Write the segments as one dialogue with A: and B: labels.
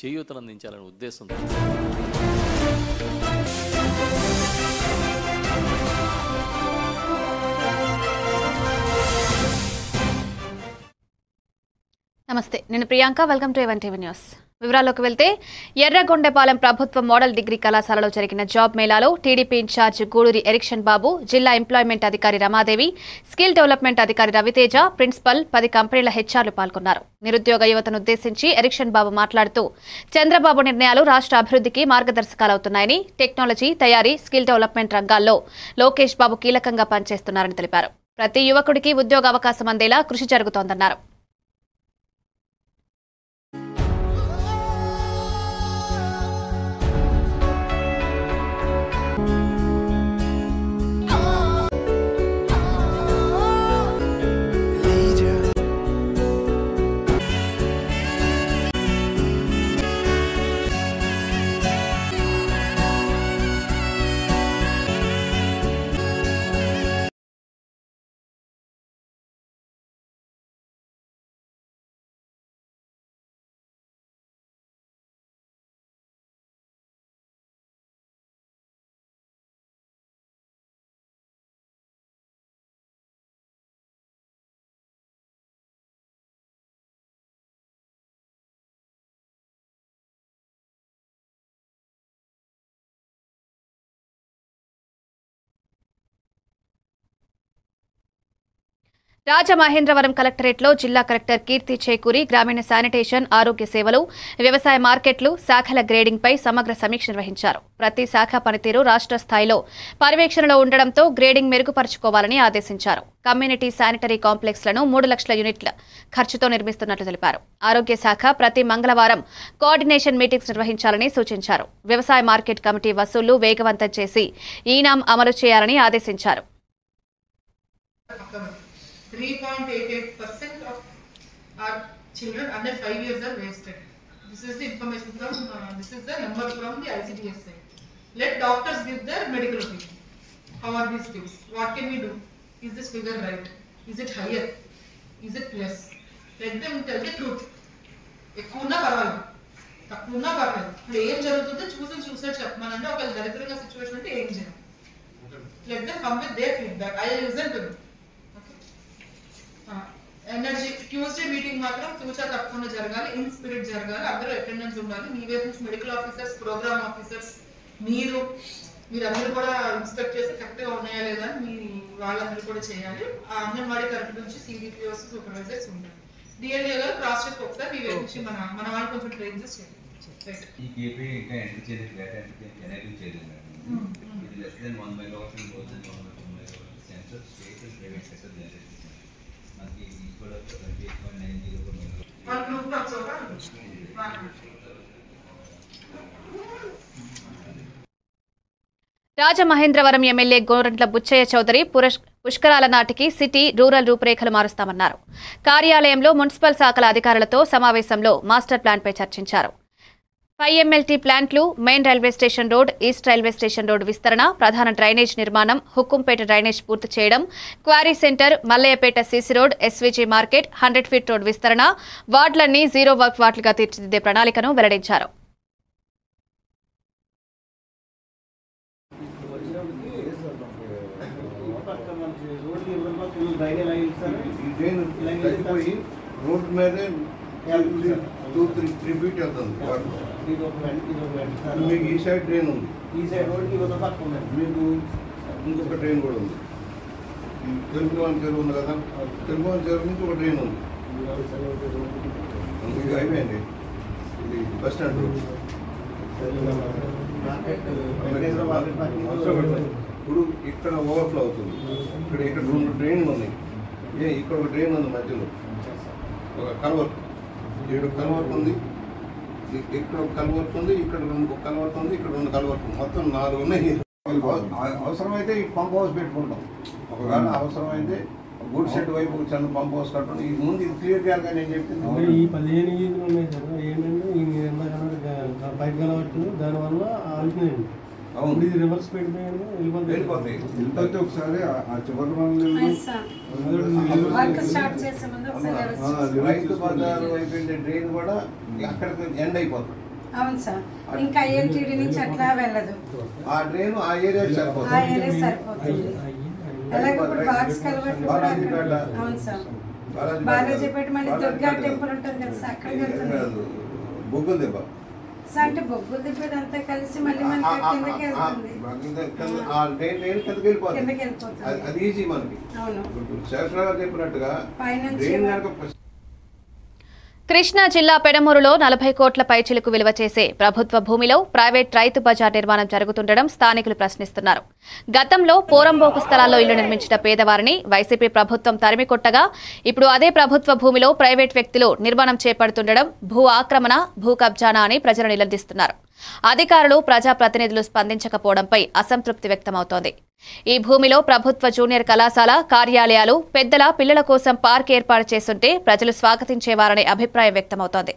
A: చేయూతనందించాలనే ఉద్దేశంతో
B: నమస్తే, నేను Priyanka. Welcome to Even TV news. వివరాల్లోకి వెళ్తే, ఎర్రగొండపాలెం ప్రభుత్వ మోడల్ డిగ్రీ కళాశాలలో జరిగిన జాబ్ మేళాలో టీడీపీ ఇన్ఛార్జ్ గూడూరి ఎరిక్షన్ బాబు, జిల్లా ఎంప్లాయ్మెంట్ అధికారి రమాదేవి, స్కిల్ డెవలప్మెంట్ అధికారి రవితేజ, ప్రిన్సిపల్, 10 కంపెనీల హెచ్ఆర్లు పాల్గొన్నారు. నిరుద్యోగ యువతను ఉద్దేశించి ఎరిక్షన్ బాబు మాట్లాడుతూ, చంద్రబాబు నిర్ణయాలు రాష్ట్ర అభివృద్ధికి మార్గదర్శకాలవుతున్నాయని, టెక్నాలజీ, తయారీ, స్కిల్ డెవలప్మెంట్ రంగాల్లో లోకేష్ బాబు కీలకంగా పనిచేస్తున్నారని తెలిపారు. ప్రతి యువకుడికి ఉద్యోగ అవకాశం అందేలా కృషి జరుగుతోందన్నారు. రాజమహేంద్రవరం కలెక్టరేట్లో జిల్లా కలెక్టర్ కీర్తి చేకూరి గ్రామీణ శానిటేషన్, ఆరోగ్య సేవలు, వ్యవసాయ మార్కెట్లు, శాఖల గ్రేడింగ్పై సమగ్ర సమీక్ష నిర్వహించారు. ప్రతి శాఖ పనితీరు రాష్ట్ర స్థాయిలో పర్యవేక్షణలో ఉండడంతో గ్రేడింగ్ మెరుగుపరుచుకోవాలని ఆదేశించారు. కమ్యూనిటీ శానిటరీ కాంప్లెక్స్లను 3 లక్షల యూనిట్ల ఖర్చుతో నిర్మిస్తున్నట్లు తెలిపారు. ఆరోగ్య శాఖ ప్రతి మంగళవారం కోఆర్డినేషన్ మీటింగ్స్ నిర్వహించాలని సూచించారు. వ్యవసాయ మార్కెట్ కమిటీ వసూళ్లు వేగవంతం చేసి ఈనాం అమలు చేయాలని ఆదేశించారు.
C: 3.88% of our children under 5 years are wasted. This is the information from, this is the number from the ICDS side. Let doctors give their medical opinion. How are these things? What can we do? Is this figure right? Is it higher? Is it less? Let them tell the truth. ఎక్కువన్నా పర్వాలేదు, తక్కువన్నా పర్వాలేదు. ఇప్పుడు ఏం జరుగుతుందో చూసాడు చెప్పమనంటే ఒకవేళ దరిద్రంగా situation అంటే ఏం చేయాలి? Let them come with their feedback. I will listen to them. Energy Tuesday meeting మాత్రం తూచా తప్పకుండా జరగాలి, ఇన్ స్పిరిట్ జరగాలి, అందరూ అటెండెన్స్ ఉండాలి. మీ వైపు నుంచి మెడికల్ ఆఫీసర్స్, ప్రోగ్రామ్ ఆఫీసర్స్, మీరందరూ కూడా ఇన్స్పెక్ట్ చేసి కరెక్ట్గా ఉన్నాయా లేదా అని వాళ్ళందరూ కూడా చేయాలి. ఆ అంగన్వాడీ కరెక్ట్ నుంచి CDPOs, సూపర్వైజర్స్ ఉంటారు. డిఎల్ఏ గారు క్రాస్ చెక్ ఒకసారి మీ వైపు నుంచి మన వాళ్ళు కొంచెం ట్రైన్ చేసి చేయాలి.
B: రాజమహేంద్రవరం ఎమ్మెల్యే గోరంట్ల బుచ్చయ్య చౌదరి పుష్కరాల నాటికి సిటీ, రూరల్ రూపురేఖలు మారుస్తామన్నారు. కార్యాలయంలో మున్సిపల్ శాఖల అధికారులతో సమావేశంలో మాస్టర్ ప్లాన్పై చర్చించారు. 5 MLT ప్లాంట్లు, main railway station road, east railway station road విస్తరణ, ప్రధాన డ్రైనేజ్ నిర్మాణం, హుక్కుంపేట డ్రైనేజ్ పూర్తి చేయడం, quarry centre, Mallayyapeta CC road, SVG market, 100 feet road విస్తరణ, వార్డులన్నీ జీరో వర్క్ వార్డులుగా తీర్చిదిద్దే ప్రణాళికను వెల్లడించారు.
D: రోడ్ మీద 2-3 ఫీట్ వెళ్తుంది. మీకు ఈ సైడ్ ట్రైన్ ఉంది, ఈ సైడ్ రోడ్కి మీకు ఇంకొక ట్రైన్ కూడా ఉంది. తెలుగువాని చెరువు ఉంది కదా, తెలుగువాని చెరువు నుంచి ఒక ట్రైన్ ఉంది. మీకు అయిపోయింది. ఇది బస్ స్టాండ్ రోడ్. ఇప్పుడు ఇక్కడ ఓవర్ఫ్లో అవుతుంది. ఇక్కడ 2 ట్రైన్లు ఉన్నాయి. ఇక్కడ ఒక ట్రైన్ ఉంది, మధ్యలో ఒక కన్వర్ట్, ఇక్కడ కన్వర్ట్ ఉంది, ఇక్కడ ఒక కన్వర్ట్ ఉంది, ఇక్కడ ఒక కన్వర్ట్ ఉంది, ఇక్కడ 2 కన్వర్ట్ ఉంది. మొత్తం 4 ఉన్నాయి. అవసరమైతే ఈ పంప్ హౌస్ పెట్టుకుంటాం. ఒకవేళ అవసరమైతే గుడ్ షెడ్ వైపు చిన్న పంప్ హౌస్ కట్టడం. ఇది ముందు ఇది క్లియర్ చేయాలిగా నేను చెప్పింది.
E: ఈ 15 యూనిట్లు ఉన్నాయి సార్. ఏంటంటే ఈ బయట కలవట్టు దానివల్ల ఆగిపోయింది. అవును, ఇది రివర్స్ పెడితే
D: వెళ్ళిపోతాయి. వెళ్ళిపోతే ఒకసారి ఆ చివరి రైతు బజారు వైపు డ్రైన్ కూడా అక్కడికి ఎండ్ అయిపోతుంది.
F: అవును సార్. ఇంకా ఐఎల్టీడీ నుంచి అట్లా వెళ్ళదు.
D: ఆ డ్రైన్ ఆ ఏరియా
F: సరిపోతుంది. అలాగే ఇప్పుడు బాక్స్ కలవట్లు కూడా అవును సార్. బాలాజీపేట మళ్ళీ దుర్గా టెంపుల్ ఉంటుంది కదా సార్, అక్కడికి వెళ్తుంది సార్. అంటే బొగ్గులు దిబ్బేది అంతా కలిసి మళ్ళీ మనకి కిందకి వెళ్తుంది, కిందకి వెళ్ళిపోతుంది. అవును, పైన
B: కృష్ణా జిల్లా పెడమూరులో 40 కోట్ల పైచిలుకు విలువ చేసే ప్రభుత్వ భూమిలో ప్రైవేట్ రైతు బజార్ నిర్మాణం జరుగుతుండడం స్థానికులు ప్రశ్నిస్తున్నారు. గతంలో పోరంబోకు స్థలాల్లో ఇళ్లు నిర్మించిన పేదవారిని వైసీపీ ప్రభుత్వం తరిమికొట్టగా ఇప్పుడు అదే ప్రభుత్వ భూమిలో ప్రైవేట్ వ్యక్తులు నిర్మాణం చేపడుతుండడం భూ ఆక్రమణ, భూ కబ్జానా అని ప్రజలు నిలదీస్తున్నారు. అధికారులు, ప్రజాప్రతినిధులు స్పందించకపోవడంపై అసంతృప్తి వ్యక్తమవుతోంది. ఈ భూమిలో ప్రభుత్వ జూనియర్ కళాశాల, కార్యాలయాలు, పెద్దల పిల్లల కోసం పార్క్ ఏర్పాటు చేస్తుంటే ప్రజలు స్వాగతించేవారనే అభిప్రాయం వ్యక్తమవుతోంది.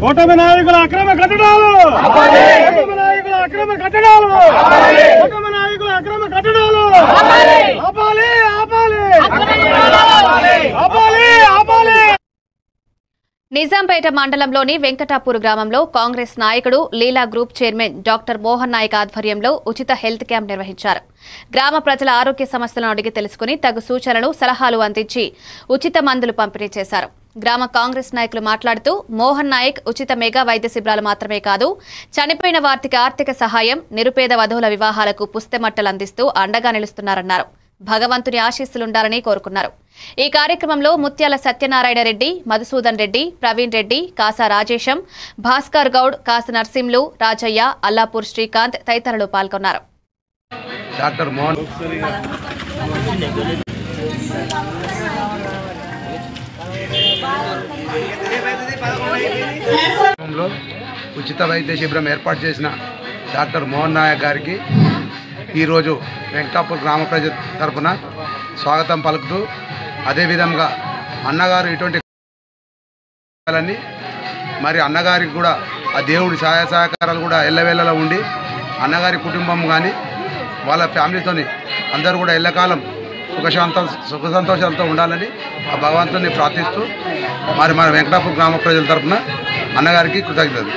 E: కూటమి నాయకుల అక్రమ కట్టడాలు, కూటమి నాయకుల అక్రమ కట్టడాలు, కూటమి నాయకుల అక్రమ కట్టడాలు ఆపాలి, ఆపాలి, ఆపాలి, ఆపాలి.
B: నిజాంపేట మండలంలోని వెంకటాపూర్ గ్రామంలో కాంగ్రెస్ నాయకుడు Leela group chairman doctor Mohan Naik ఆధ్వర్యంలో ఉచిత హెల్త్ క్యాంప్ నిర్వహించారు. గ్రామ ప్రజల ఆరోగ్య సమస్యలను అడిగి తెలుసుకుని తగు సూచనలు, సలహాలు అందించి ఉచిత మందులు పంపిణీ చేశారు. గ్రామ కాంగ్రెస్ నాయకులు మాట్లాడుతూ మోహన్ నాయక్ ఉచిత మెగా వైద్య శిబిరాలు మాత్రమే కాదు, చనిపోయిన వారికి ఆర్థిక సహాయం, నిరుపేద వధువుల వివాహాలకు పుస్తెమట్టలు అందిస్తూ అండగా నిలుస్తున్నారన్నారు. భగవంతుని ఆశీస్సులుండాలని కోరుకున్నారు. ఈ కార్యక్రమంలో ముత్యాల సత్యనారాయణ రెడ్డి, మధుసూదన్ రెడ్డి, ప్రవీణ్ రెడ్డి, కాసా రాజేశం, భాస్కర్ గౌడ్, కాస నర్సింలు, రాజయ్య, అల్లాపూర్ శ్రీకాంత్ తదితరులు పాల్గొన్నారు.
G: ఉచిత వైద్య శిబిరం ఏర్పాటు చేసిన డాక్టర్ మోహన్ నాయక్ గారికి ఈరోజు వెంకటాపూర్ గ్రామ ప్రజల తరఫున స్వాగతం పలుకుతూ, అదేవిధంగా అన్నగారు ఇటువంటి మరి అన్నగారికి కూడా ఆ దేవుడి సహాయ సహకారాలు కూడా ఎల్లవేళలా ఉండి అన్నగారి కుటుంబం కానీ వాళ్ళ ఫ్యామిలీతోని అందరూ కూడా ఎల్లకాలం సుఖ సంతోషాలతో ఉండాలని ఆ భగవంతుని ప్రార్థిస్తూ మరి మన వెంకటాపూర్ గ్రామ ప్రజల తరఫున అన్నగారికి కృతజ్ఞతలు.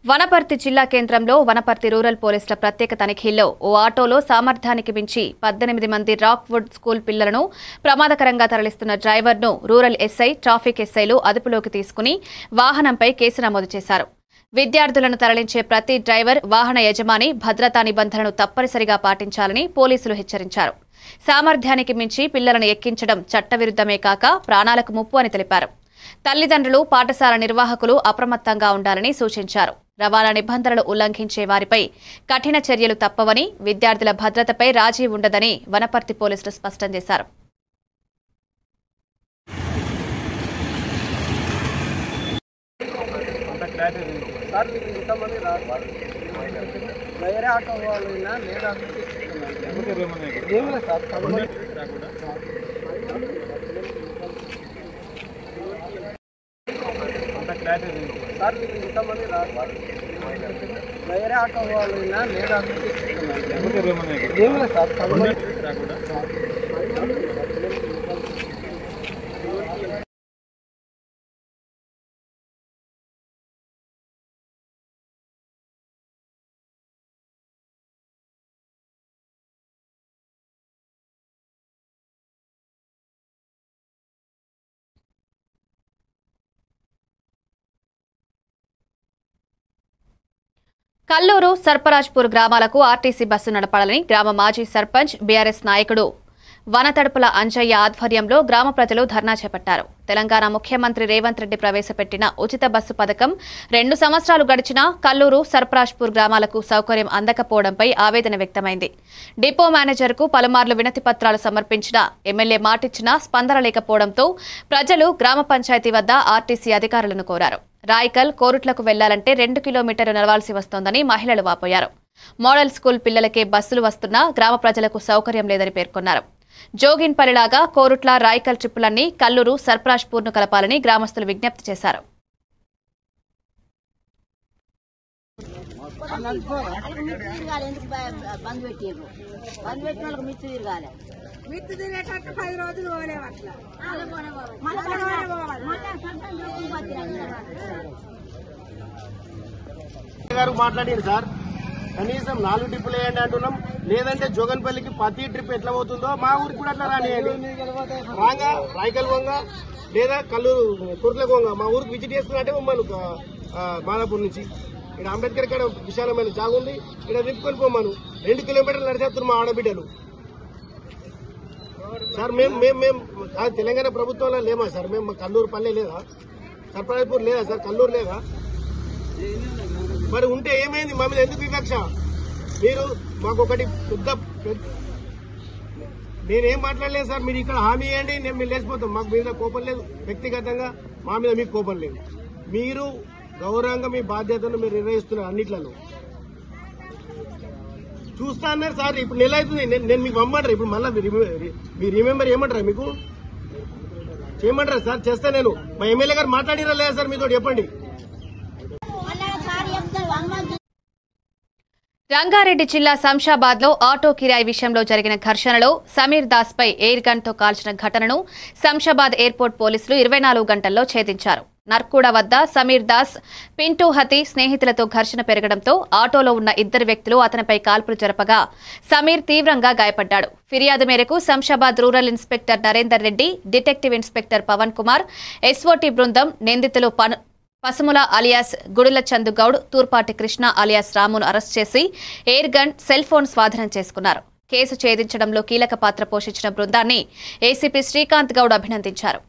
B: వనపర్తి జిల్లా కేంద్రంలో వనపర్తి రూరల్ పోలీసుల ప్రత్యేక తనిఖీల్లో ఓ ఆటోలో సామర్థ్యానికి మించి 18 మంది రాక్వుడ్ స్కూల్ పిల్లలను ప్రమాదకరంగా తరలిస్తున్న డ్రైవర్ను రూరల్ ఎస్ఐ, ట్రాఫిక్ ఎస్ఐలు అదుపులోకి తీసుకుని వాహనంపై కేసు నమోదు చేశారు. విద్యార్థులను తరలించే ప్రతి డ్రైవర్, వాహన యజమాని భద్రతా నిబంధనలను తప్పనిసరిగా పాటించాలని పోలీసులు హెచ్చరించారు. సామర్థ్యానికి మించి పిల్లలను ఎక్కించడం చట్టవిరుద్ధమే కాక ప్రాణాలకు ముప్పు అని తెలిపారు. తల్లిదండ్రులు, పాఠశాల నిర్వాహకులు అప్రమత్తంగా ఉండాలని సూచించారు. రవాణా నిబంధనలు ఉల్లంఘించే వారిపై కఠిన చర్యలు తప్పవని, విద్యార్థుల భద్రతపై రాజీ ఉండదని వనపర్తి పోలీసులు స్పష్టం చేశారు.
E: వేరే ఆటో వాళ్ళు లేదా
B: కల్లూరు సర్పరాజ్పూర్ గ్రామాలకు ఆర్టీసీ బస్సు నడపాలని గ్రామ మాజీ సర్పంచ్ బీఆర్ఎస్ నాయకుడు వనతడుపుల అంజయ్య ఆధ్వర్యంలో గ్రామ ప్రజలు ధర్నా చేపట్టారు. తెలంగాణ ముఖ్యమంత్రి రేవంత్ రెడ్డి ప్రవేశపెట్టిన ఉచిత బస్సు పథకం 2 సంవత్సరాలు గడిచినా కల్లూరు సర్పరాజ్పూర్ గ్రామాలకు సౌకర్యం అందకపోవడంపై ఆవేదన వ్యక్తమైంది. డిపో మేనేజర్కు పలుమార్లు వినతి పత్రాలు సమర్పించినా ఎమ్మెల్యే మాటిచ్చినా స్పందన లేకపోవడంతో ప్రజలు గ్రామ పంచాయతీ వద్ద ఆర్టీసీ అధికారులను కోరారు. రాయకల్ కోరుట్లకు వెళ్లాలంటే 2 కిలోమీటర్లు నడవాల్సి వస్తోందని మహిళలు వాపోయారు. మోడల్ స్కూల్ పిల్లలకే బస్సులు వస్తున్నా గ్రామ ప్రజలకు సౌకర్యం లేదని పేర్కొన్నారు. జోగిన్పల్లిలాగా కోరుట్ల రాయకల్ ట్రిప్పులన్నీ కల్లూరు సర్పరాజ్పూర్ను కలపాలని గ్రామస్తులు విజ్ఞప్తి చేశారు.
E: మాట్లాడారు సార్, కనీసం 4 ట్రిప్పులు వేయండి అంటున్నాం. లేదంటే జోగన్పల్లికి ప్రతి ట్రిప్ ఎట్లా పోతుందో మా ఊరికి కూడా అట్లా రానియండి. రాగా రాయకల్ వంగ లేదా కల్లూరు కుర్లకు వంగ మా ఊరికి విజిట్ చేసుకున్నట్టే మమ్మల్ని మాదాపూర్ నుంచి ఇక్కడ అంబేద్కర్ ఇక్కడ విశాలమైన జాగు ఉంది, ఇక్కడ నింపుకొని పోమాను 2 కిలోమీటర్లు నడిచేస్తున్నారు మా ఆడబిడ్డలు. సార్ మేము తెలంగాణ ప్రభుత్వంలో లేమా సార్? మేము కల్లూరు పల్లె లేదా, సర్పరాజ్పూర్ లేదా సార్, కల్లూరు లేదా? మరి ఉంటే ఏమైంది? మా మీద ఎందుకు వివక్ష? మీరు మాకు ఒకటి పెద్ద నేనేం మాట్లాడలేదు సార్, మీరు ఇక్కడ హామీ ఇవ్వండి, మేము లేచిపోతాం. మాకు మీద కోపం లేదు, వ్యక్తిగతంగా మా మీద మీకు కోపం లేదు. మీరు గౌరవంగా మీ బాధ్యతను మీరు నిర్వహిస్తున్నారు అన్నిట్లలో. చూస్తా అన్నారు సార్, ఇప్పుడు నెల అవుతుంది, నేను మీకు పంపమంటారు. ఇప్పుడు మళ్ళీ మీరు రిమెంబర్ ఏమంటారా? మీకు చేయమంటారా సార్? చేస్తా నేను. మా ఎమ్మెల్యే గారు మాట్లాడిరా లేదా సార్ మీతో? చెప్పండి.
B: రంగారెడ్డి జిల్లా శంషాబాద్ లో ఆటో కిరాయి విషయంలో జరిగిన ఘర్షణలో సమీర్ దాస్ పై ఎయిర్ గన్ తో కాల్చిన ఘటనను శంషాబాద్ ఎయిర్పోర్ట్ పోలీసులు 24 గంటల్లో ఛేదించారు. నర్కూడ వద్ద సమీర్ దాస్ పింటూ హతి స్నేహితులతో ఘర్షణ పెరగడంతో ఆటోలో ఉన్న 2 వ్యక్తులు అతనిపై కాల్పులు జరపగా సమీర్ తీవ్రంగా గాయపడ్డాడు. ఫిర్యాదు మేరకు Shamshabad rural inspector Narender Reddy, detective inspector Pavan Kumar, SOT బృందం నిందితులు పసుముల అలియాస్ గుడుల చందుగౌడ్, తూర్పాటి కృష్ణ అలియాస్ రామును అరెస్ట్ చేసి ఎయిర్ గన్, సెల్ ఫోన్ స్వాధీనం చేసుకున్నారు. కేసు ఛేదించడంలో కీలక పాత్ర పోషించిన బృందాన్ని ఏసీపీ శ్రీకాంత్ గౌడ్ అభినందించారు.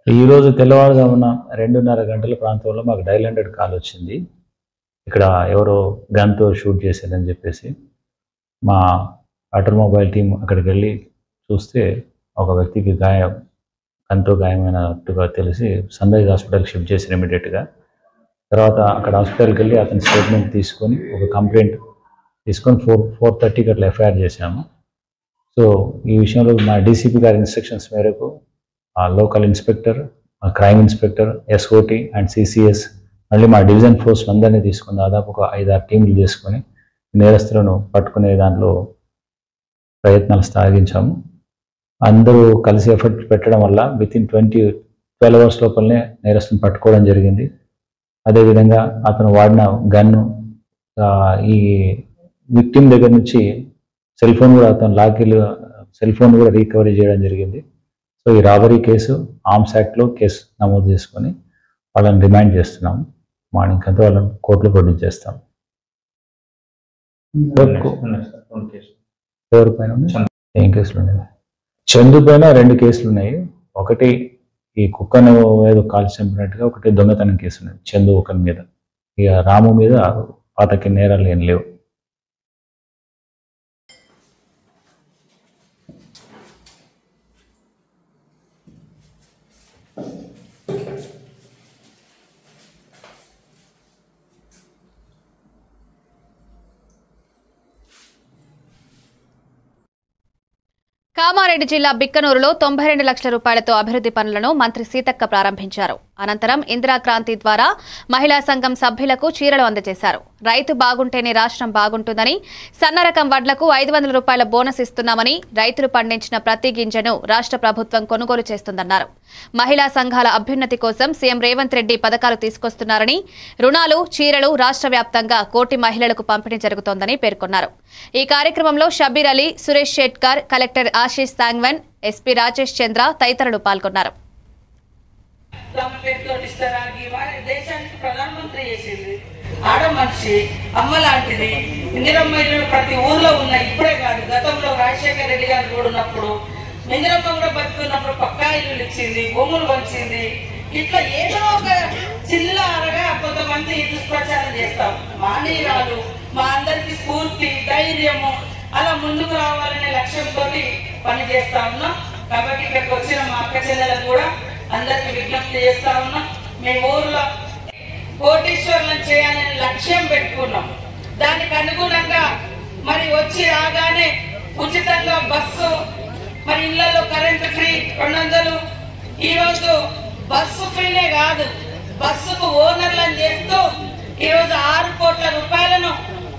H: ఈరోజు తెల్లవారుజామున 2:30 గంటల ప్రాంతంలో మాకు డైల్ 100 కాల్ వచ్చింది. ఇక్కడ ఎవరో గన్తో షూట్ చేశారని చెప్పేసి మా ఆటోమొబైల్ టీం అక్కడికి వెళ్ళి చూస్తే ఒక వ్యక్తికి గన్తో గాయమైనట్టుగా తెలిసి సన్ రైజ్ హాస్పిటల్కి షిఫ్ట్ చేశారు ఇమీడియట్గా. తర్వాత అక్కడ హాస్పిటల్కి వెళ్ళి అతని స్టేట్మెంట్ తీసుకొని ఒక కంప్లైంట్ తీసుకొని 4:30కి అట్లా ఎఫ్ఐఆర్ చేశాము. సో ఈ విషయంలో మా డీసీపీ గారి ఇన్స్ట్రక్షన్స్ మేరకు local inspector, crime inspector, SOT and CCS, మళ్ళీ మా డివిజన్ ఫోర్స్ అందరినీ తీసుకుని దాదాపు ఒక 5-6 టీంలు చేసుకొని నేరస్తులను పట్టుకునే దాంట్లో ప్రయత్నాలు సాగించాము. అందరూ కలిసి ఎఫర్ట్ పెట్టడం వల్ల వితిన్ 12 అవర్స్ లోపలనే నేరస్తులను పట్టుకోవడం జరిగింది. అదేవిధంగా అతను వాడిన గన్ను, ఈ విక్టిమ్ దగ్గర నుంచి సెల్ ఫోన్ కూడా అతను సెల్ ఫోన్ కూడా రికవరీ చేయడం జరిగింది. సో ఈ రాబరీ కేసు ఆర్మ్స్ యాక్ట్లో కేసు నమోదు చేసుకొని వాళ్ళని రిమాండ్ చేస్తున్నాము. మార్నింగ్ అంతా వాళ్ళని కోర్టులో ప్రొడ్యూస్ చేస్తాం. ఎవరి పైన ఏం కేసులు ఉన్నాయి? చందు పైన 2 కేసులు ఉన్నాయి. ఒకటి ఈ కుక్కను ఏదో కాల్చి చంపినట్టుగా, ఒకటి దొంగతనం కేసు ఉన్నది చందు ఒకరి మీద. ఇక రాము మీద పాతకి నేరాలు ఏం లేవు.
B: కామారెడ్డి జిల్లా బిక్కనూరులో 92 లక్షల రూపాయలతో అభివృద్ధి పనులను మంత్రి సీతక్క ప్రారంభించారు. అనంతరం ఇందిరాక్రాంతి ద్వారా మహిళా సంఘం సభ్యులకు చీరలు అందజేశారు. రైతు బాగుంటేనే రాష్ట్రం బాగుంటుందని, సన్నరకం వడ్లకు 500 రూపాయల బోనస్ ఇస్తున్నామని, రైతులు పండించిన ప్రతి గింజను రాష్ట్ర ప్రభుత్వం కొనుగోలు చేస్తుందన్నారు. మహిళా సంఘాల అభ్యున్నతి కోసం సీఎం రేవంత్ రెడ్డి పథకాలు తీసుకొస్తున్నారని, రుణాలు, చీరలు రాష్ట్ర వ్యాప్తంగా 1 కోటి మహిళలకు పంపిణీ జరుగుతోందని పేర్కొన్నారు. ఈ కార్యక్రమంలో షబీర్ అలీ, సురేష్ షెట్కర్, కలెక్టర్ ఆశీష్ సాంగ్వన్, ఎస్పీ రాజేష్ చంద్ర తదితరులు పాల్గొన్నారు.
I: దేశానికి ప్రధానమంత్రి చేసింది ఆడ మనిషి, అమ్మ లాంటిది. ఇందిరమ్మ ఇల్లు ప్రతి ఊర్లో ఉన్నాయి. ఇప్పుడే కాదు, గతంలో రాజశేఖర రెడ్డి గారు కూడా ఉన్నప్పుడు ఇందిరమ్మ కూడా బతుకున్నప్పుడు పక్కా ఇల్లు ఇచ్చింది, భూములు పంచింది. ఇట్లా ఏదో ఒక చిల్లరగా కొంతమంది దుష్ప్రచారం చేస్తాం. మానీయురాలు, మా అందరికి స్ఫూర్తి, ధైర్యము, అలా ముందుకు రావాలనే లక్ష్యంతో పని చేస్తా ఉన్నాం. కాబట్టి ఇక్కడికి వచ్చిన మా అక్క చెల్లెలకు కూడా అందరికి విజ్ఞప్తి చేస్తా ఉన్నాం. మీ ఊర్లో కోటీశ్వరులను చేయాలని లక్ష్యం పెట్టుకున్నాం. దానికి అనుగుణంగా మరి వచ్చి రాగానే ఉచితంగా బస్సు, మరి ఇళ్లలో కరెంటు ఫ్రీ 200. ఈరోజు బస్సు ఫ్రీనే కాదు, బస్సుకు ఓనర్లను చేస్తూ ఈరోజు 6 కోట్ల రూపాయలను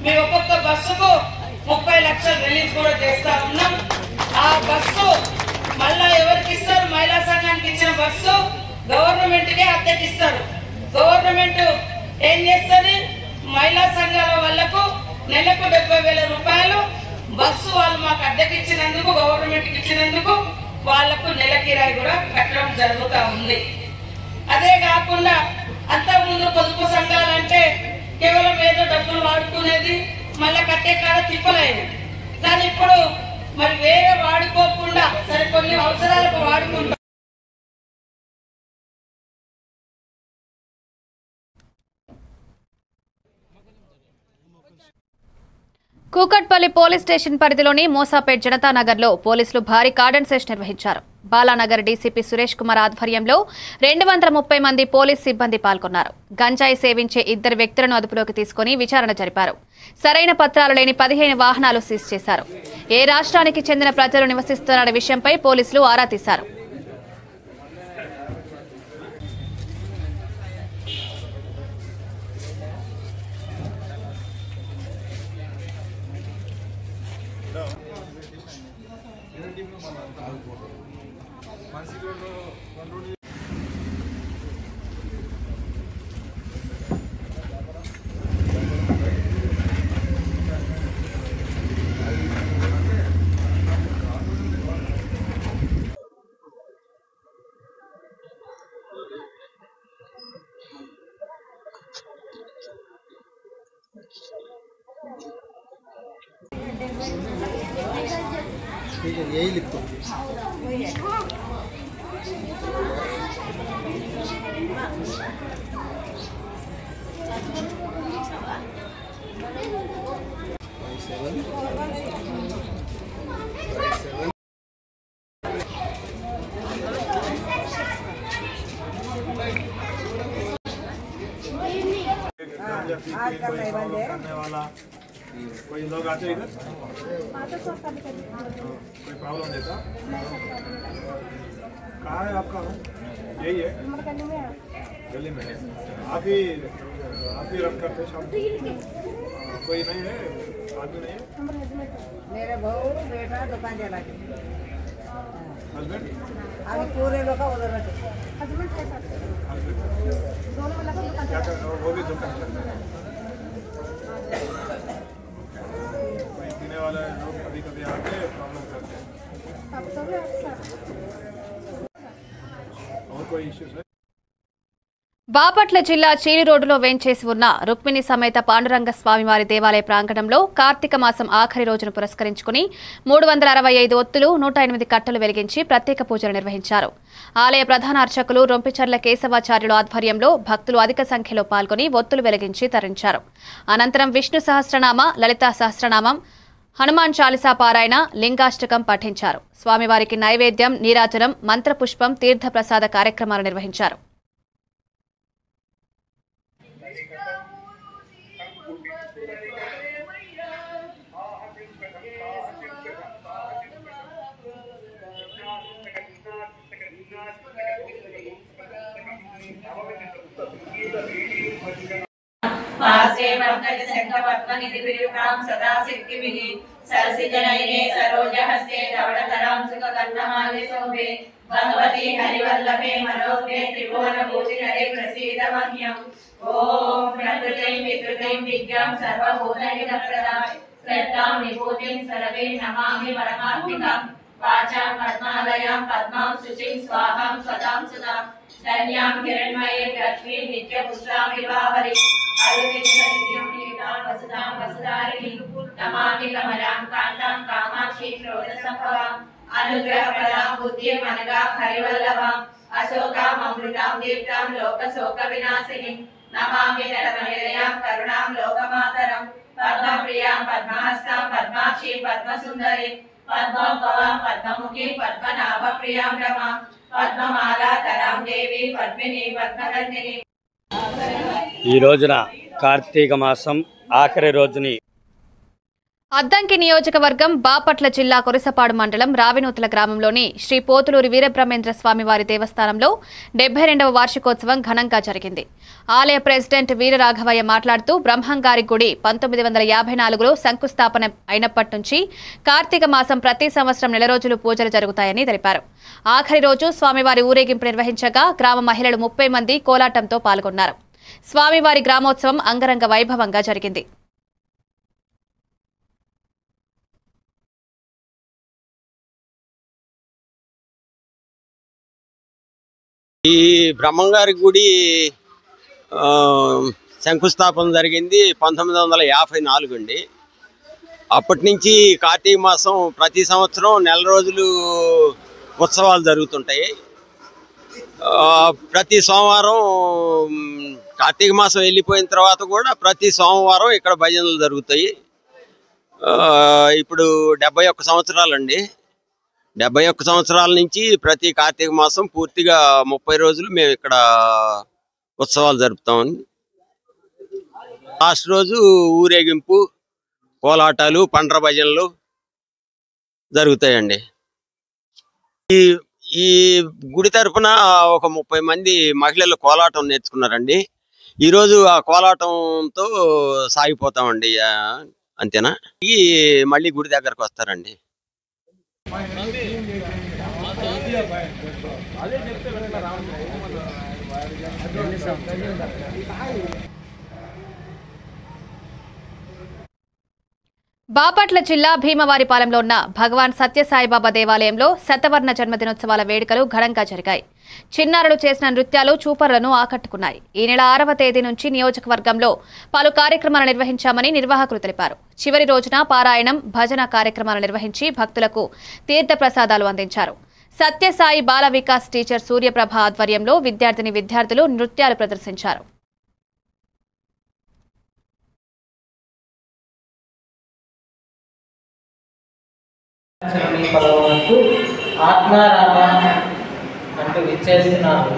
I: మీ ఒక్కొక్క బస్సుకు 30 లక్షలు రిలీజ్ కూడా చేస్తా ఉన్నాం. ఆ బస్సు మళ్ళా ఎవరికి ఇస్తారు? మహిళా సంఘానికి ఇచ్చిన బస్సు గవర్నమెంట్కే అద్దెకిస్తారు. గవర్నమెంట్ ఏం చేస్తుంది? మహిళా సంఘాల వాళ్లకు నెలకు 70,000 రూపాయలు బస్సు వాళ్ళు మాకు అద్దెకిచ్చినందుకు, గవర్నమెంట్కి ఇచ్చినందుకు వాళ్లకు నెల కిరాయి కూడా కట్టడం జరుగుతూ ఉంది. అదే కాకుండా అంతకుముందు పొదుపు సంఘాలంటే కేవలం ఏదో డబ్బులు వాడుకునేది, మళ్ళా కట్టే కాడ తిప్పలేదు. కానీ ఇప్పుడు మరి వేరే వాడుకోకుండా సరే కొన్ని అవసరాలకు వాడుకుంటాం.
B: కూకట్పల్లి పోలీస్ స్టేషన్ పరిధిలోని మోసాపేట్ జనతానగర్లో పోలీసులు భారీ కార్డన్ సెర్చ్ నిర్వహించారు. బాలానగర్ డీసీపీ సురేష్ కుమార్ ఆధ్వర్యంలో 230 మంది పోలీస్ సిబ్బంది పాల్గొన్నారు. గంజాయి సేవించే 2 వ్యక్తులను అదుపులోకి తీసుకుని విచారణ జరిపారు. సరైన పత్రాలు లేని 15 వాహనాలు సీజ్ చేశారు. ఏ రాష్ట్రానికి చెందిన ప్రజలు నివసిస్తున్నారనే విషయంపై పోలీసులు ఆరా తీశారు.
E: यही लिखो। करने वाला कोई लोग आते इधर, कोई प्रॉब्लम देता? कहाँ है आपका? यही है गली में। आप ही रख करते शाम को? कोई नहीं है, आदमी नहीं है?
F: मेरे बहू बेटा दुकान चला के
E: हस्बैंड?
F: अभी पूरे लोग उधर रहते।
E: क्या कर वो भी दुकान करते हैं? कोई पीने वाला लोग कभी कभी आके प्रॉब्लम करते हैं। और कोई इश्यूज है?
B: బాపట్ల జిల్లా చీలి రోడ్డులో వేంచేసి ఉన్న రుక్మిణి సమేత పాండురంగ స్వామివారి దేవాలయ ప్రాంగణంలో కార్తీక మాసం ఆఖరి రోజును పురస్కరించుకుని 365 ఒత్తులు 108 కట్టలు వెలిగించి ప్రత్యేక పూజలు నిర్వహించారు. ఆలయ ప్రధాన అర్చకులు రొంపిచర్ల కేశవాచార్యుల ఆధ్వర్యంలో భక్తులు అధిక సంఖ్యలో పాల్గొని ఒత్తులు వెలిగించి తరించారు. అనంతరం విష్ణు సహస్రనామ, లలితా సహస్రనామం, హనుమాన్ చాలీసా పారాయణ, లింగాష్టకం పఠించారు. స్వామివారికి నైవేద్యం, నీరాజనం, మంత్రపుష్పం, తీర్థప్రసాద కార్యక్రమాలు నిర్వహించారు.
I: శ్రీనివాసే వర్ధక శంఖపద్మనిధి విరుకాం సదా శక్తిభిః సరసిజనయనే సరోజహస్తే ధవళధరాం సుఖకర్ణమాలి శోభే భగవతి హరివల్లభే మనోభే త్రిభువన భూషికరే ప్రసీద మహ్యం ఓం ప్రకృతిం వికృతిం విద్యాం సర్వభూతహితప్రదాం శ్రద్ధాం విభూతిం సర్వే నమామి పరమాత్మికాం వాచాం పద్మాలయాం పద్మాం శుచిం స్వాహాం స్వదాం సుధాం ధన్యాం హిరణ్మయీం లక్ష్మీం నిత్యపుష్టాం వివాహరి అదితిం నీతాం వసుధాం వసుధారిణీం నమామి కమలాం కాంతాం కామాక్షీం క్రోధసంభవాం అనుగ్రహప్రదాం బుద్ధిం అనగాం హరివల్లభాం అశోకాం అమృతాం దీప్తాం లోకశోక వినాశినీం నమామి నరమనిలయాం కరుణాం లోకమాతరం పద్మప్రియాం పద్మహస్తాం పద్మాక్షీం పద్మసుందరీం పద్మోద్భవాం పద్మముఖీం పద్మనాభప్రియాం రమాం పద్మమాలాధరాం దేవి పద్మిని పద్మగంధిని.
J: ఈ రోజున కార్తీక మాసం ఆఖరి రోజుని
B: అద్దంకి నియోజకవర్గం బాపట్ల జిల్లా కొరసపాడు మండలం రావినూతల గ్రామంలోని శ్రీ పోతులూరి వీరబ్రహ్మేంద్ర స్వామివారి దేవస్థానంలో 72వ వార్షికోత్సవం ఘనంగా జరిగింది. ఆలయ ప్రెసిడెంట్ వీరరాఘవయ్య మాట్లాడుతూ బ్రహ్మంగారి గుడి 1954లో శంకుస్థాపన అయినప్పటి నుంచి కార్తీక మాసం ప్రతి సంవత్సరం నెల రోజులు పూజలు జరుగుతాయని తెలిపారు. ఆఖరి రోజు స్వామివారి ఊరేగింపు నిర్వహించగా గ్రామ మహిళలు 30 మంది కోలాటంతో పాల్గొన్నారు. స్వామివారి గ్రామోత్సవం అంగరంగ వైభవంగా జరిగింది.
J: ఈ బ్రహ్మంగారి గుడి శంకుస్థాపన జరిగింది 1954 అండి. అప్పటి నుంచి కార్తీక మాసం ప్రతి సంవత్సరం నెల రోజులు ఉత్సవాలు జరుగుతుంటాయి. ప్రతి సోమవారం కార్తీక మాసం వెళ్ళిపోయిన తర్వాత కూడా ప్రతి సోమవారం ఇక్కడ భజనలు జరుగుతాయి. ఇప్పుడు 71 సంవత్సరాలండి. 71 సంవత్సరాల నుంచి ప్రతి కార్తీక మాసం పూర్తిగా 30 రోజులు మేము ఇక్కడ ఉత్సవాలు జరుపుతామని. లాస్ట్ రోజు ఊరేగింపు, కోలాటాలు, పండ్ర భజనలు జరుగుతాయండి. ఈ గుడి తరఫున ఒక 30 మంది మహిళలు కోలాటం నేర్చుకున్నారండి. ఈరోజు ఆ కోలాటంతో సాగిపోతామండి. అంతేనా? మళ్ళీ గుడి దగ్గరకు వస్తారండి.
B: బాపట్ల జిల్లా భీమవారిపాలెంలో ఉన్న భగవాన్ సత్యసాయిబాబా దేవాలయంలో శతవర్ణ జన్మదినోత్సవాల వేడుకలు ఘనంగా జరిగాయి. చిన్నారులు చేసిన నృత్యాలు చూపరులను ఆకట్టుకున్నాయి. ఈ నెల 6వ తేదీ నుంచి నియోజకవర్గంలో పలు కార్యక్రమాలు నిర్వహించామని నిర్వాహకులు తెలిపారు. చివరి రోజున పారాయణం, భజన కార్యక్రమాలు నిర్వహించి భక్తులకు తీర్థప్రసాదాలు అందించారు. సత్యసాయి బాల వికాస్ టీచర్ సూర్యప్రభ ఆధ్వర్యంలో విద్యార్థులు నృత్యాలు ప్రదర్శించారు.
K: ఆత్మారామ అంటూ విచ్చేస్తున్నారు.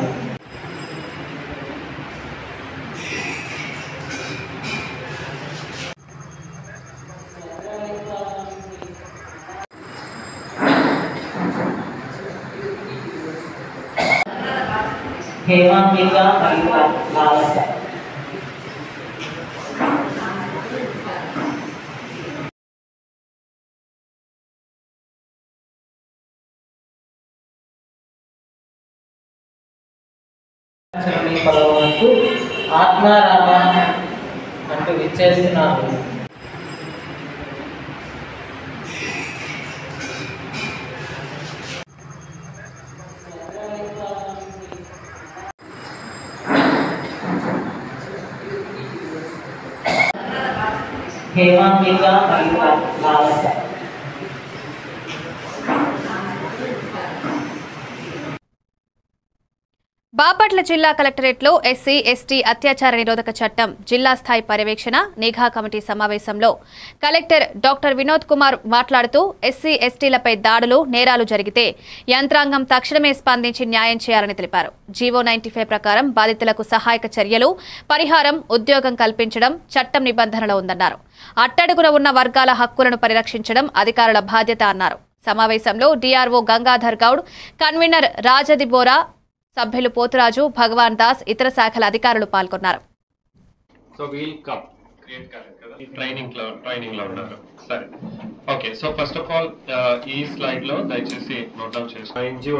K: హేమాంబిక మరియు లాలస. ఆత్మారామ అంటూ విచ్చేస్తున్నారు. హేమాంబిక మరియు లాలస.
B: బాపట్ల జిల్లా కలెక్టరేట్లో ఎస్సీ ఎస్టీ అత్యాచార నిరోధక చట్టం జిల్లా స్థాయి పర్యవేక్షణ నిఘా కమిటీ సమావేశంలో కలెక్టర్ డాక్టర్ వినోద్ కుమార్ మాట్లాడుతూ ఎస్సీ ఎస్టీలపై దాడులు, నేరాలు జరిగితే యంత్రాంగం తక్షణమే స్పందించి న్యాయం చేయాలని తెలిపారు. జీవో 95 ప్రకారం బాధితులకు సహాయక చర్యలు, పరిహారం, ఉద్యోగం కల్పించడం చట్టం నిబంధనలో ఉందన్నారు. అట్టడుగున ఉన్న వర్గాల హక్కులను పరిరక్షించడం అధికారుల బాధ్యత అన్నారు. సమావేశంలో డిఆర్ఓ గంగాధర్ గౌడ్, కన్వీనర్ రాజది బోరా, సభ్యులు పోతురాజు, భగవాన్ దాస్, ఇతర శాఖల అధికారులు పాల్గొన్నారు.
L: So we'll గేట్ కాలేదు కదా, ట్రైనింగ్ లో ఉన్నారు. సరే, okay. So first of all ఈ స్లైడ్ లో దయచేసి నోట్ డౌన్ చేసుకోండి. ఎన్జిఓ,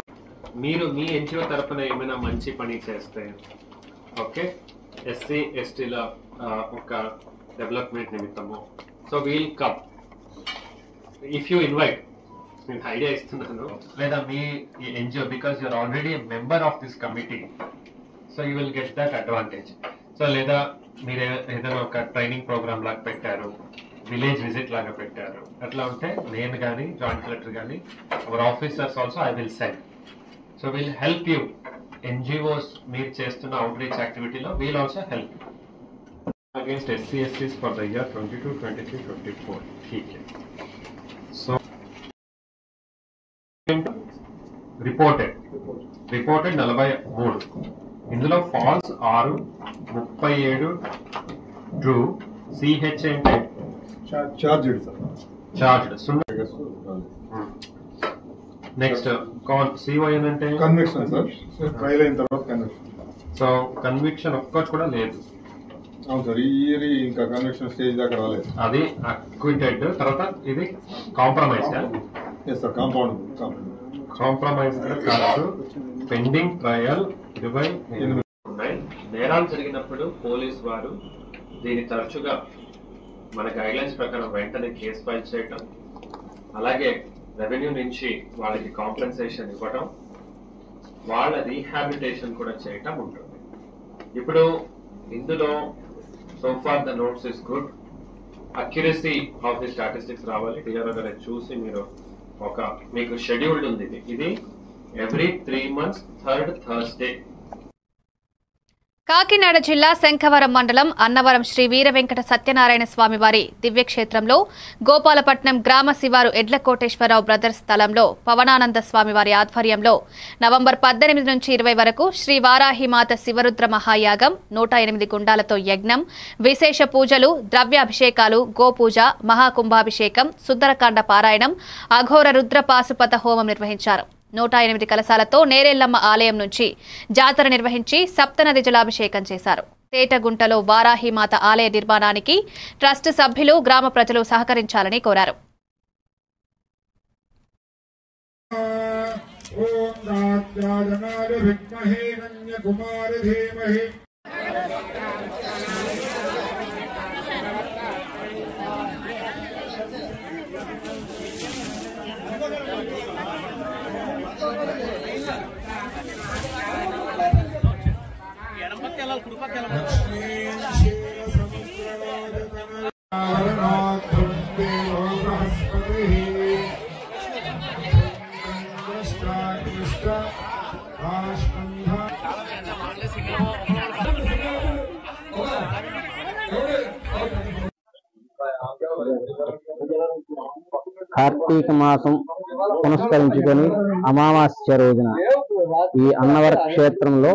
L: మీరు మీ ఎన్జిఓ తరఫున ఏమైనా మంచి పని చేస్తే, ఓకే, ఎస్సీ ఎస్టీల ఒక డెవలప్మెంట్ నిమిత్తము, so we'll come if you invite. నేను ఐడియా ఇస్తున్నాను, లేదా మీ NGO, because you are already member of this committee, so you will get that advantage. So లేదా మీరు ఏదైనా ఒక ట్రైనింగ్ ప్రోగ్రామ్ లాగా పెట్టారు, విలేజ్ విజిట్ లాగా పెట్టారు, అట్లా ఉంటే నేను కానీ జాయింట్ కలెక్టర్ కానీ our officers also I will send. So will help you. NGOs మీరు చేస్తున్న అవుట్ రీచ్ యాక్టివిటీలో we'll also help against SC STs for the year 22, 23, 24. ठीक है. సో రిపోర్టెడ్ 43, ఇందులో ఫాల్స్ 6, 37 ట్రూ. సిహెచ్ అంటే చార్జ్డ్ 0. నెక్స్ట్ సిఓఎన్ అంటే
M: conviction sir, trial అయిన తర్వాత కన్విక్షన్.
L: సో కన్విక్షన్ ఒక్కటి కూడా లేదు.
M: అవును సార్, ఈ ఇయర్ ఇంకా కన్విక్షన్ స్టేజ్ దాకా రాలేదు.
L: అది అక్విటెడ్. తర్వాత ఇది కాంప్రమైజ్.
M: ఎస్ సార్, కాంప్రమైజ్
L: కాదు. పెండింగ్ ట్రయల్ 28 ఉన్నాయి. నేరాలు జరిగినప్పుడు పోలీస్ వారు దీన్ని తరచుగా మన గైడ్లైన్స్ ప్రకారం వెంటనే కేసు ఫైల్ చేయటం, అలాగే రెవెన్యూ నుంచి వాళ్ళకి కాంపెన్సేషన్ ఇవ్వటం, వాళ్ళ రీహాబిలిటేషన్ కూడా చేయటం ఉంటుంది. ఇప్పుడు ఇందులో so for the notes is good. Accuracy of the statistics రావాలి. డిఆర్ఓ గారు చూసి మీరు మీకు షెడ్యూల్డ్ ఉంది. ఇది every 3 months 3rd Thursday.
B: Kakinada జిల్లా శంఖవరం మండలం అన్నవరం శ్రీ వీర వెంకట సత్యనారాయణ స్వామి వారి దివ్యక్షేత్రంలో గోపాలపట్నం గ్రామ శివారు ఎడ్లకోటేశ్వరరావు బ్రదర్స్ స్థలంలో పవనానంద స్వామి వారి ఆధ్వర్యంలో నవంబర్ 18 నుంచి 20 వరకు శ్రీ వారాహిమాత శివరుద్ర మహాయాగం, 108 గుండాలతో యజ్ఞం, విశేష పూజలు, ద్రవ్యాభిషేకాలు, గోపూజ, మహాకుంభాభిషేకం, సుందరకాండ పారాయణం, అఘోర రుద్ర పాశుపత హోమం నిర్వహించారు. 108 కలశాలతో నేరెల్లమ్మ ఆలయం నుంచి జాతర నిర్వహించి సప్తనది జలాభిషేకం చేశారు. తేటగుంటలో వారాహిమాత ఆలయ నిర్మాణానికి ట్రస్ట్ సభ్యులు, గ్రామ ప్రజలు సహకరించాలని కోరారు.
N: కార్తీక మాసం పునస్కరించుకొని అమావాస్య రోజున ఈ అన్నవర క్షేత్రంలో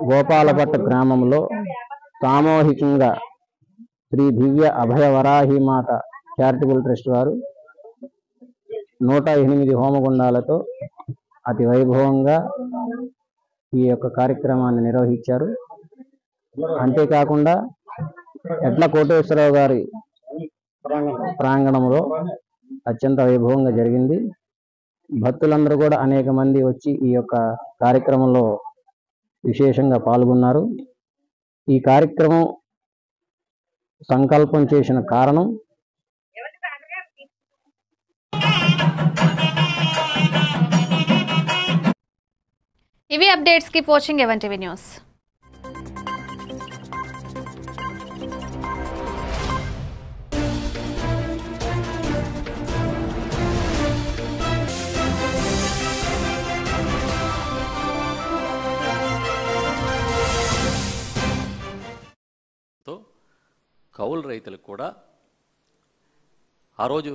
N: గోపాలపట్ట గ్రామంలో సామూహికంగా శ్రీ దివ్య అభయ వరాహిమాత చారిటబుల్ ట్రస్ట్ వారు 108 హోమగుండాలతో అతి వైభవంగా ఈ యొక్క కార్యక్రమాన్ని నిర్వహించారు. అంతేకాకుండా ఎడ్ల కోటేశ్వరరావు గారి ప్రాంగణంలో అత్యంత వైభవంగా జరిగింది. భక్తులందరూ కూడా అనేక మంది వచ్చి ఈ యొక్క కార్యక్రమంలో విశేషంగా పాల్గొన్నారు. ఈ కార్యక్రమం సంకల్పం చేసిన కారణం
B: ఇవి updates. Keep watching even TV news.
A: కౌలు రైతులకు కూడా ఆ రోజు